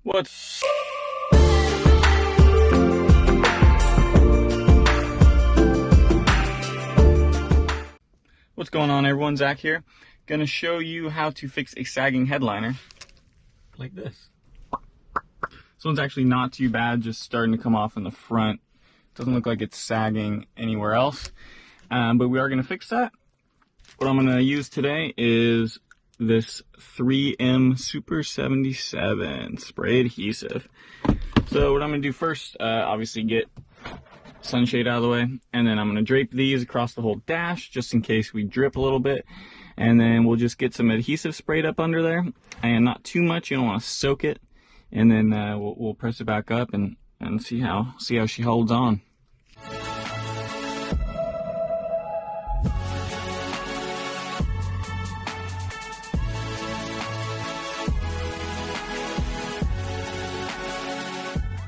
What's going on, everyone? Zach here. Gonna show you how to fix a sagging headliner like this. This one's actually not too bad, just starting to come off in the front. Doesn't look like it's sagging anywhere else, but we are gonna fix that. What I'm gonna use today is this 3M Super 77 spray adhesive. So what I'm gonna do first, obviously get sunshade out of the way, and then I'm gonna drape these across the whole dash just in case we drip a little bit, and then we'll just get some adhesive sprayed up under there, and not too much. You don't want to soak it, and then we'll press it back up and see how she holds on.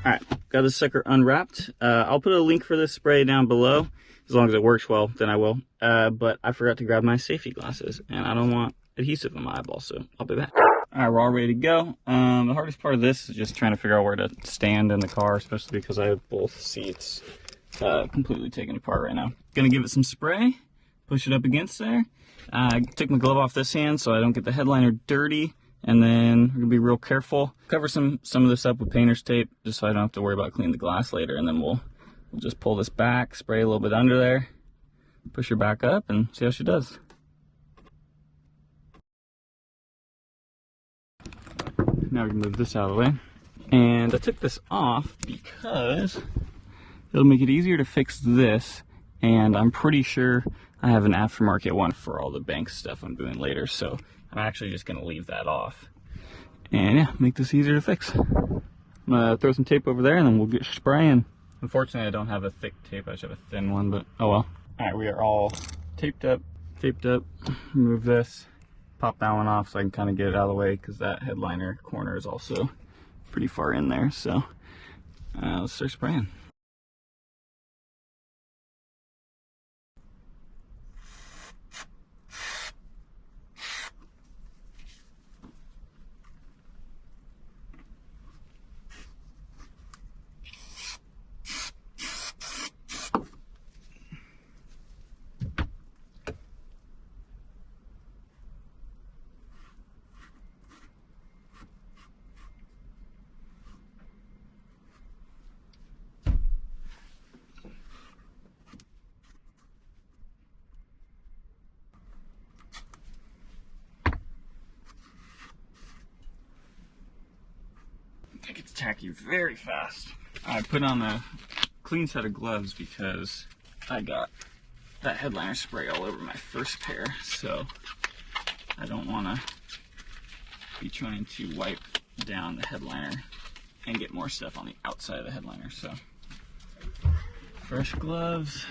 Alright, got this sucker unwrapped. I'll put a link for this spray down below. As long as it works well, then I will. But I forgot to grab my safety glasses, and I don't want adhesive in my eyeball, so I'll be back. Alright, we're all ready to go. The hardest part of this is just trying to figure out where to stand in the car, especially because I have both seats completely taken apart right now. Gonna give it some spray, push it up against there. I took my glove off this hand so I don't get the headliner dirty. And then we're gonna be real careful. Cover some of this up with painter's tape, just so I don't have to worry about cleaning the glass later. And then we'll just pull this back, spray a little bit under there, push her back up, and see how she does. Now we can move this out of the way. And I took this off because it'll make it easier to fix this. And I'm pretty sure I have an aftermarket one for all the bank stuff I'm doing later. So I'm actually just gonna leave that off. And yeah, make this easier to fix. I'm gonna throw some tape over there and then we'll get spraying. Unfortunately, I don't have a thick tape. I should have a thin one, but oh well. All right, we are all taped up. Remove this, pop that one off so I can kind of get it out of the way because that headliner corner is also pretty far in there. So let's start spraying. It gets tacky very fast. I put on a clean set of gloves because I got that headliner spray all over my first pair, so I don't want to be trying to wipe down the headliner and get more stuff on the outside of the headliner. So fresh gloves.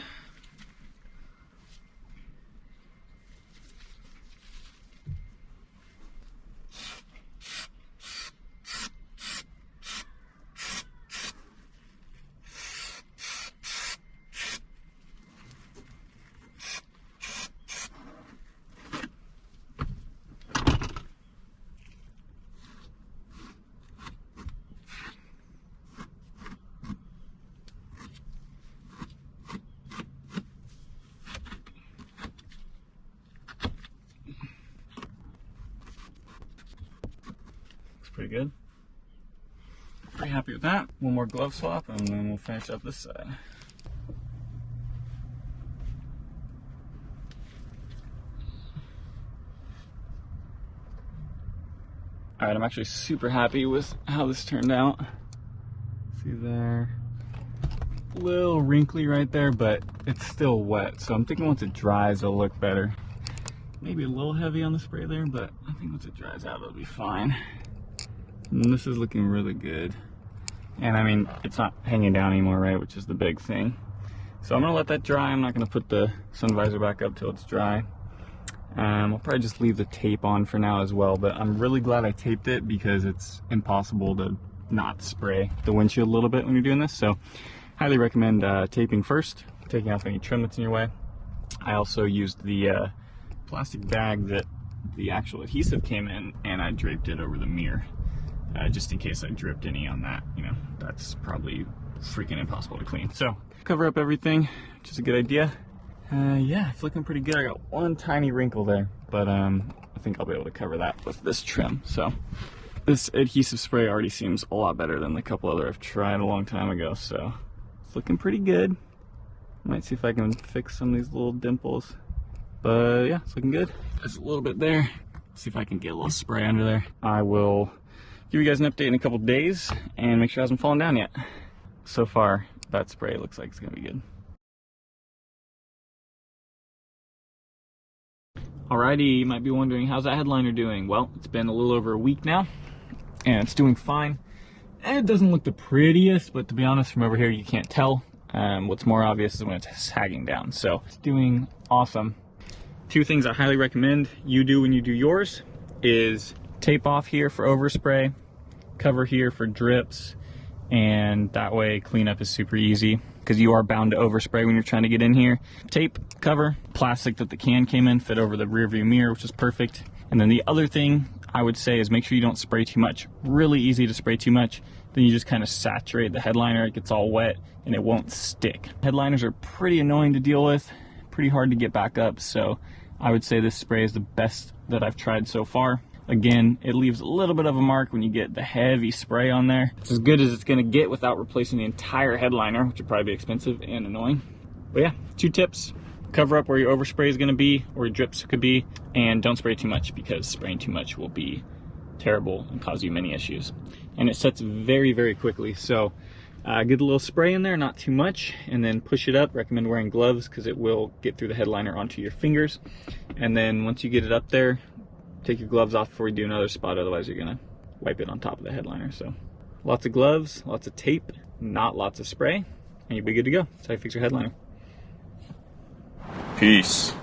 Pretty good. Pretty happy with that. One more glove swap and then we'll finish up this side. Alright, I'm actually super happy with how this turned out. See there? A little wrinkly right there, but it's still wet. So I'm thinking once it dries, it'll look better. Maybe a little heavy on the spray there, but I think once it dries out, it'll be fine. And this is looking really good. And I mean, it's not hanging down anymore, right? Which is the big thing. So I'm gonna let that dry. I'm not gonna put the sun visor back up till it's dry. I'll probably just leave the tape on for now as well, but I'm really glad I taped it because it's impossible to not spray the windshield a little bit when you're doing this. So highly recommend taping first, taking off any trim that's in your way. I also used the plastic bag that the actual adhesive came in, and I draped it over the mirror. just in case I dripped any on that. You know, that's probably freaking impossible to clean. So cover up everything, which is a good idea. Yeah, it's looking pretty good. I got one tiny wrinkle there, but I think I'll be able to cover that with this trim. So this adhesive spray already seems a lot better than the couple other I've tried a long time ago, so it's looking pretty good. Might see if I can fix some of these little dimples, but yeah, it's looking good. There's a little bit there. See if I can get a little spray under there. I will give you guys an update in a couple days and make sure it hasn't fallen down yet. So far, that spray looks like it's gonna be good. Alrighty, you might be wondering, how's that headliner doing? Well, it's been a little over a week now, and it's doing fine. And it doesn't look the prettiest, but to be honest, from over here you can't tell. What's more obvious is when it's sagging down. So it's doing awesome. Two things I highly recommend you do when you do yours is tape off here for overspray, cover here for drips, and that way cleanup is super easy because you are bound to overspray when you're trying to get in here. Tape, cover, plastic that the can came in, fit over the rear view mirror, which is perfect. And then the other thing I would say is make sure you don't spray too much. Really easy to spray too much. Then you just kind of saturate the headliner, it gets all wet and it won't stick. Headliners are pretty annoying to deal with, pretty hard to get back up, so I would say this spray is the best that I've tried so far. Again, it leaves a little bit of a mark when you get the heavy spray on there. It's as good as it's gonna get without replacing the entire headliner, which would probably be expensive and annoying. But yeah, 2 tips. Cover up where your overspray is gonna be, or your drips could be, and don't spray too much because spraying too much will be terrible and cause you many issues. And it sets very, very quickly. So get a little spray in there, not too much, and then push it up. Recommend wearing gloves because it will get through the headliner onto your fingers. And then once you get it up there, take your gloves off before you do another spot, otherwise you're gonna wipe it on top of the headliner. So lots of gloves, lots of tape, not lots of spray, and you'll be good to go. That's how you fix your headliner. Peace.